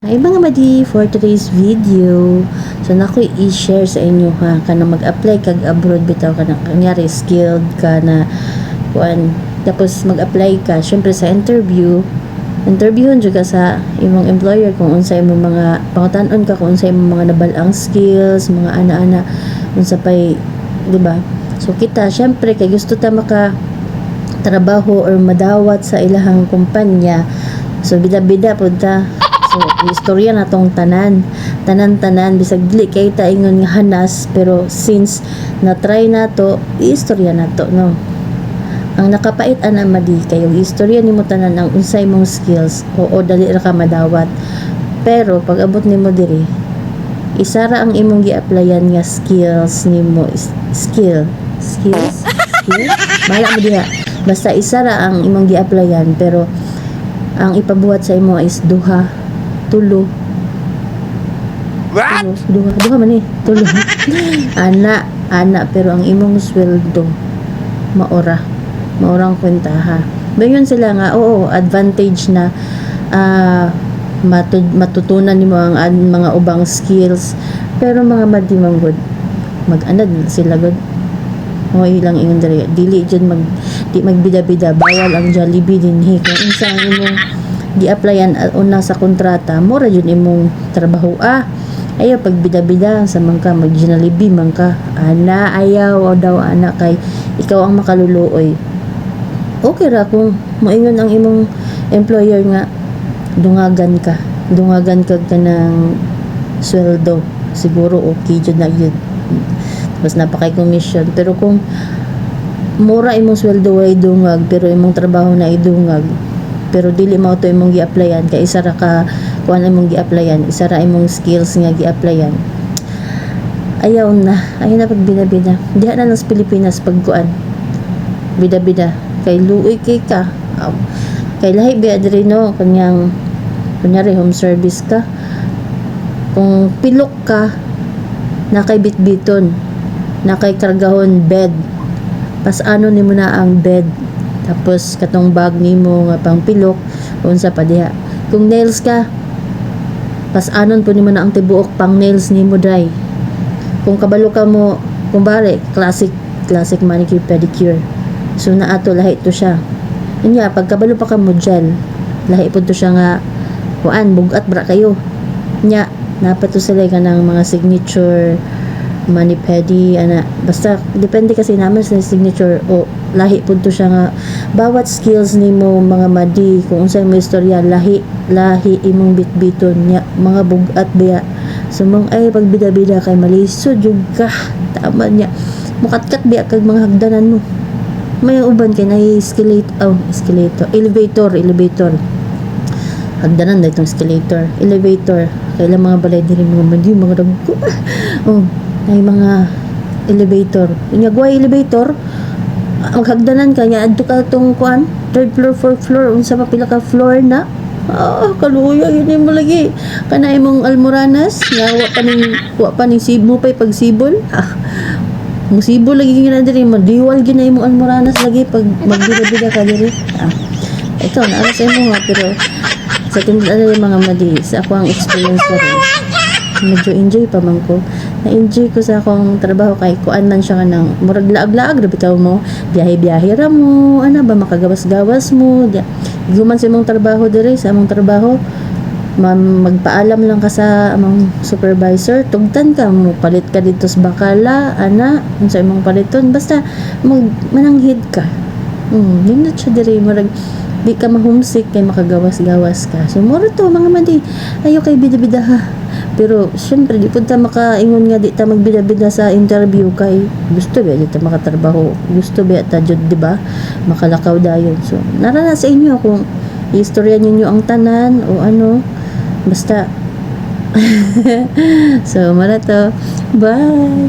Ay mga madi, for today's video, so nakoy i-share sa inyo ha, kana mag-apply kag abroad bitaw ka na, kanyari skilled ka na kuan, tapos mag-apply ka, syempre sa interviewon jud ka sa imong employer kung unsay imong mga pangutanon ka, kung unsay imong mga nabalang skills, mga ana-ana, unsa pay, di ba? So kita, syempre kay gusto ta maka trabaho or madawat sa ilahang kumpanya, so bida-bida pud ta. So, istorya na tong tanan bisag dili kay ta ingon nga hanas, pero since na-try na to, istorya na to, no? Ang nakapait ana madi kayo istorya nimo tanan ang unsay mong skills, oo dali ra ka madawat, pero pag abot nimo diri, isara ang imong gi-applyan nga skills nimo, skills bahala mo diha, basta isara ang imong gi-applyan, pero ang ipabuhat sa imo is tulo. What? Duha man tulo. ana, pero ang imong sweldo maorang kwentaha. Bayon sila nga, oo, advantage na matutunan nimo ang mga ubang skills, pero mga madimanggod mag-anad sila god. Hoy lang ingon diri, dili jud di magbida-bida, bawal ang Jollibee dinhi kung unsa ang imong gi-applyan una sa kontrata, mura jud imong trabaho. Ayaw pag bida-bida sa man ka mag Jollibee man ka, ana ayaw daw ana kay ikaw ang makaluluoy. Okay ra kung moingon ang imong employer nga dungagan ka kanang sweldo, siguro okay jud na yun, tapos napakay commission. Pero kung mura imong sweldo way dungag, pero imong trabaho na idungag, pero dili mao to imong gi-applyan, kay isa ra ka kuan imong gi-applyan, isa ra imong skills nga gi-applyan, ayaw na pag bida-bida diha na lang sa Pilipinas. Pag kuan bida-bida kay luoy kay ka, kay lahi biya diri, no? Kunyari home service ka, kung pilok ka, nakay bitbiton, nakay kargahon bed, pas ano nimo na ang bed, tapos katong bag nimo nga pang pilok, unsa pa diha. Kung nails ka, pas anon po nimo na ang tibuok pang nails nimo dry. Kung kabalo ka mo, kumbari classic manicure pedicure, so na ato lahi to siya. Unya pag kabalo pa ka mo gel, lahi pud to siya nga kuan, bugat bra kayo. Nya napato sila kanang mga signature mani-pedi ana, basta depende kasi naman sa signature, o lahi pud to siya nga bawat skills nimo mga madi, kung unsay mo istorya, lahi imong bitbiton nya mga bugat biya. So mong ay pag bida-bida kay malisod jud ka, tama nya mukatkat biya kag mga hagdanan mo. May uban kay na elevator hagdanan na itong elevator kailang mga balay diri mga madi, mga dagko ay mga elevator. Inyagway elevator, maghagdanan ka nya adto ka tong kuan, third floor, fourth floor, unsa pa pila ka floor na. Kaluya yun mo lagi. Kana imong almoranas, nga wa pa ning sibol pay pagsibol. Musibol lagi gina diri, madiwal gina imong almoranas lagi pag magbida-bida ka diri. Ito na sa imo ha, pero sa tindahan yung mga madi, sa ako ang experience ko rin, medyo enjoy pa man ko. Na-enjoy ko sa akong trabaho kay kuan man siya kanang murag laag-laag ra bitaw mo, biyahe-biyahe ra mo, ana ba makagawas-gawas mo. Guman sa imong trabaho diri, sa among trabaho, magpaalam lang ka sa among supervisor, tugtan ka mo, palit ka dito sa bakala, ana, unsa imong paliton, basta mananghid ka. Yun na siya diri, murag di ka ma-homesick kay makagawas-gawas ka. So mura to mga madi, ayo kay bida-bida ha. Pero syempre di pud ta makaingon nga di ta magbida-bida sa interview, kay gusto ba di ta makatrabaho, gusto ba ta jud, di ba, makalakaw dayon. So narana sa inyo kung istorya ninyo ang tanan o ano, basta so mara to, bye.